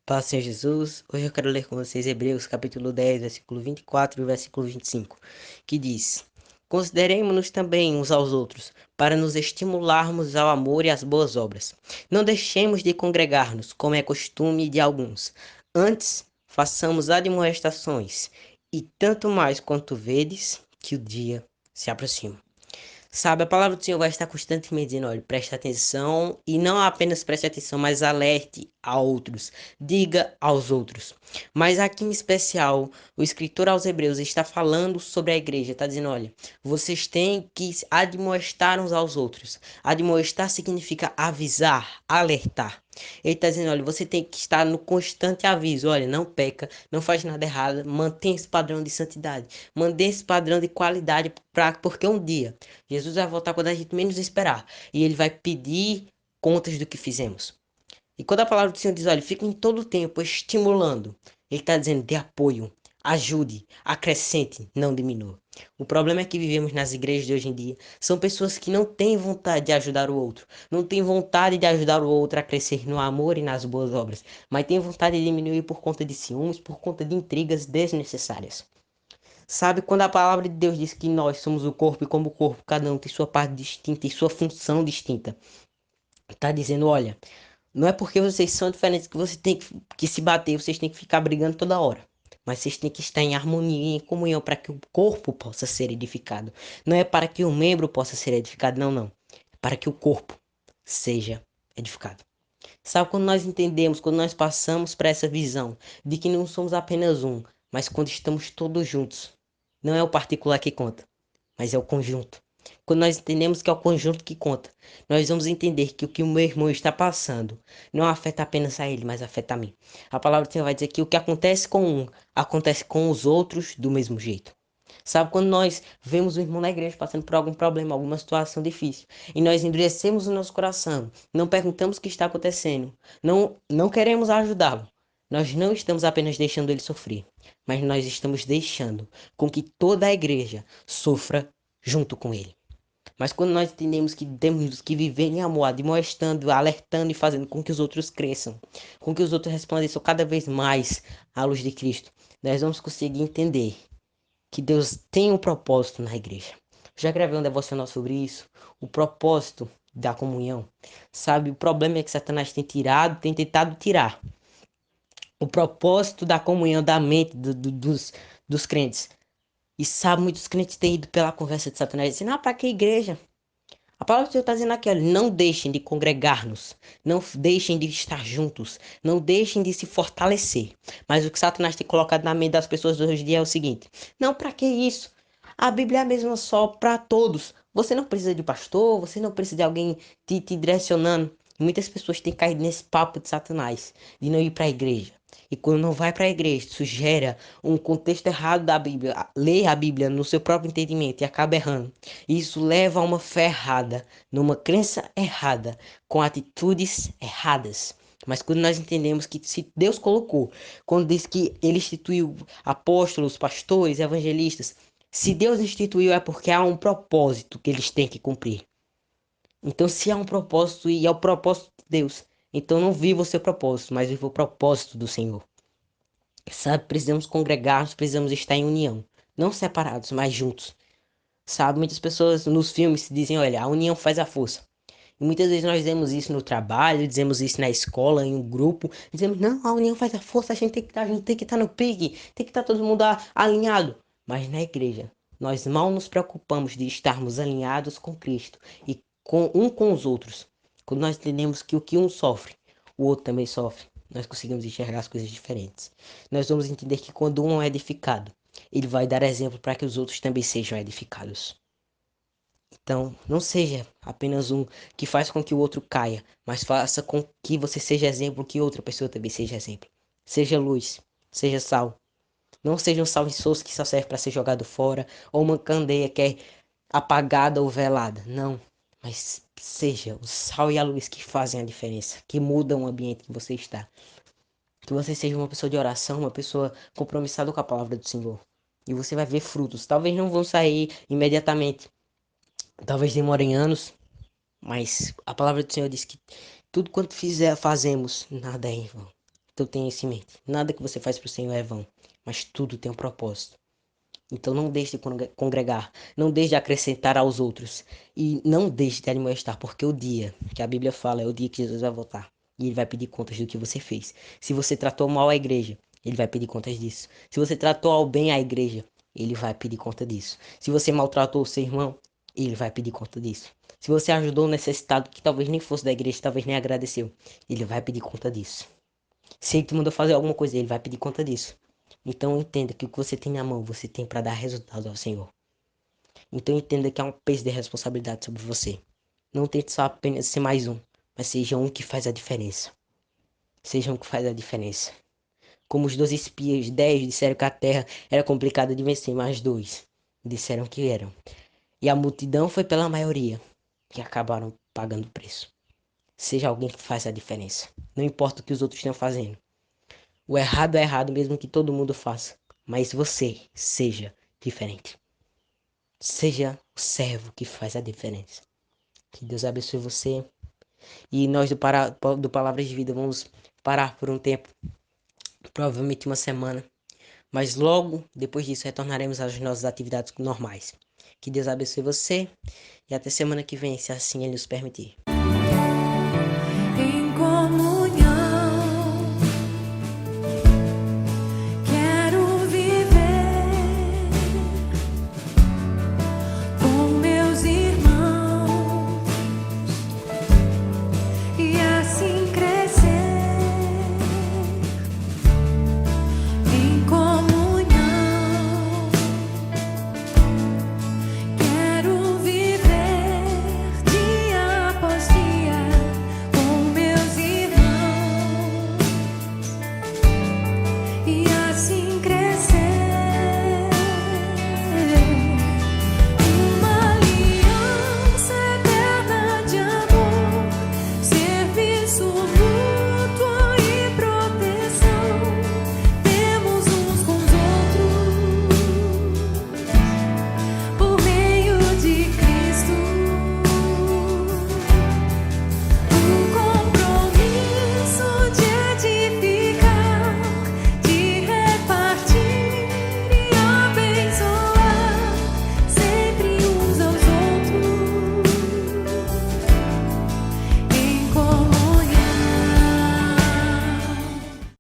Paz, Senhor Jesus. Hoje eu quero ler com vocês Hebreus capítulo 10, versículo 24 e versículo 25, que diz: Consideremos-nos também uns aos outros, para nos estimularmos ao amor e às boas obras. Não deixemos de congregar-nos, como é costume de alguns. Antes, façamos admoestações, e tanto mais quanto vedes que o dia se aproxima. Sabe, a palavra do Senhor vai estar constantemente dizendo, olha, preste atenção e não apenas preste atenção, mas alerte a outros, diga aos outros. Mas aqui em especial, o escritor aos Hebreus está falando sobre a igreja, está dizendo, olha, vocês têm que admoestar uns aos outros. Admoestar significa avisar, alertar. Ele está dizendo, olha, você tem que estar no constante aviso, olha, não peca, não faz nada errado, mantém esse padrão de santidade, mantém esse padrão de qualidade, porque um dia Jesus vai voltar quando a gente menos esperar. E ele vai pedir contas do que fizemos. E quando a palavra do Senhor diz, olha, fica em todo o tempo estimulando. Ele está dizendo, dê apoio, ajude, acrescente, não diminua. O problema é que vivemos nas igrejas de hoje em dia. São pessoas que não têm vontade de ajudar o outro. Não têm vontade de ajudar o outro a crescer no amor e nas boas obras. Mas têm vontade de diminuir por conta de ciúmes, por conta de intrigas desnecessárias. Sabe, quando a palavra de Deus diz que nós somos o corpo e como o corpo, cada um tem sua parte distinta e sua função distinta. Tá dizendo, olha, não é porque vocês são diferentes que você tem que se bater, vocês têm que ficar brigando toda hora. Mas vocês têm que estar em harmonia e em comunhão para que o corpo possa ser edificado. Não é para que o membro possa ser edificado, não, não. É para que o corpo seja edificado. Sabe, quando nós entendemos, quando nós passamos para essa visão de que não somos apenas um, mas quando estamos todos juntos, não é o particular que conta, mas é o conjunto. Quando nós entendemos que é o conjunto que conta, nós vamos entender que o que o meu irmão está passando não afeta apenas a ele, mas afeta a mim. A palavra do Senhor vai dizer que o que acontece com um, acontece com os outros do mesmo jeito. Sabe, quando nós vemos o irmão na igreja passando por algum problema, alguma situação difícil, e nós endurecemos o nosso coração, não perguntamos o que está acontecendo, não queremos ajudá-lo, nós não estamos apenas deixando ele sofrer, mas nós estamos deixando com que toda a igreja sofra junto com ele. Mas quando nós entendemos que temos que viver em amor, admoestando, alertando e fazendo com que os outros cresçam, com que os outros resplandeçam cada vez mais à luz de Cristo, nós vamos conseguir entender que Deus tem um propósito na igreja. Já gravei um devocional sobre isso, o propósito da comunhão. Sabe, o problema é que Satanás tem tentado tirar o propósito da comunhão da mente dos crentes. E sabe, muitos crentes têm ido pela conversa de Satanás dizendo, para que igreja? A palavra do Senhor está dizendo aqui, olha, não deixem de congregar-nos, não deixem de estar juntos, não deixem de se fortalecer. Mas o que Satanás tem colocado na mente das pessoas de hoje em dia é o seguinte, não, para que isso? A Bíblia é a mesma só para todos. Você não precisa de pastor, você não precisa de alguém te direcionando. E muitas pessoas têm caído nesse papo de Satanás, de não ir para a igreja. E quando não vai para a igreja, isso gera um contexto errado da Bíblia, lê a Bíblia no seu próprio entendimento e acaba errando. Isso leva a uma fé errada, numa crença errada, com atitudes erradas. Mas quando nós entendemos que se Deus colocou, quando diz que ele instituiu apóstolos, pastores, evangelistas, se Deus instituiu é porque há um propósito que eles têm que cumprir. Então, se há um propósito e é o propósito de Deus, então não viva o seu propósito, mas viva o propósito do Senhor. Sabe, precisamos congregar, precisamos estar em união, não separados, mas juntos. Sabe, muitas pessoas nos filmes dizem, olha, a união faz a força. E muitas vezes nós dizemos isso no trabalho, dizemos isso na escola, em um grupo, dizemos, não, a união faz a força, a gente tem que estar junto, tem que estar no pique, tem que estar todo mundo alinhado. Mas na igreja, nós mal nos preocupamos de estarmos alinhados com Cristo e com os outros. Quando nós entendemos que o que um sofre, o outro também sofre, nós conseguimos enxergar as coisas diferentes. Nós vamos entender que quando um é edificado, ele vai dar exemplo para que os outros também sejam edificados. Então, não seja apenas um que faz com que o outro caia, mas faça com que você seja exemplo, que outra pessoa também seja exemplo. Seja luz, seja sal. Não seja um sal insosso que só serve para ser jogado fora, ou uma candeia que é apagada ou velada. Não, mas seja o sal e a luz que fazem a diferença, que mudam o ambiente que você está. Que você seja uma pessoa de oração, uma pessoa compromissada com a palavra do Senhor. E você vai ver frutos. Talvez não vão sair imediatamente. Talvez demorem anos, mas a palavra do Senhor diz que tudo quanto fazemos, nada é em vão. Então tenha isso em mente. Nada que você faz pro Senhor é vão, mas tudo tem um propósito. Então não deixe de congregar, não deixe de acrescentar aos outros e não deixe de admoestar, porque o dia que a Bíblia fala é o dia que Jesus vai voltar e ele vai pedir contas do que você fez. Se você tratou mal a igreja, ele vai pedir contas disso. Se você tratou ao bem a igreja, ele vai pedir conta disso. Se você maltratou o seu irmão, ele vai pedir conta disso. Se você ajudou o necessitado que talvez nem fosse da igreja, talvez nem agradeceu, ele vai pedir conta disso. Se ele te mandou fazer alguma coisa, ele vai pedir conta disso. Então entenda que o que você tem na mão, você tem para dar resultado ao Senhor. Então entenda que há um peso de responsabilidade sobre você. Não tente só apenas ser mais um, mas seja um que faz a diferença. Seja um que faz a diferença. Como os 12 espias, 10 disseram que a terra era complicada de vencer, mas 2 disseram que eram. E a multidão foi pela maioria, que acabaram pagando o preço. Seja alguém que faz a diferença. Não importa o que os outros estão fazendo. O errado é errado mesmo que todo mundo faça. Mas você seja diferente. Seja o servo que faz a diferença. Que Deus abençoe você. E nós do Palavras de Vida vamos parar por um tempo. Provavelmente uma semana. Mas logo depois disso retornaremos às nossas atividades normais. Que Deus abençoe você. E até semana que vem, se assim Ele nos permitir.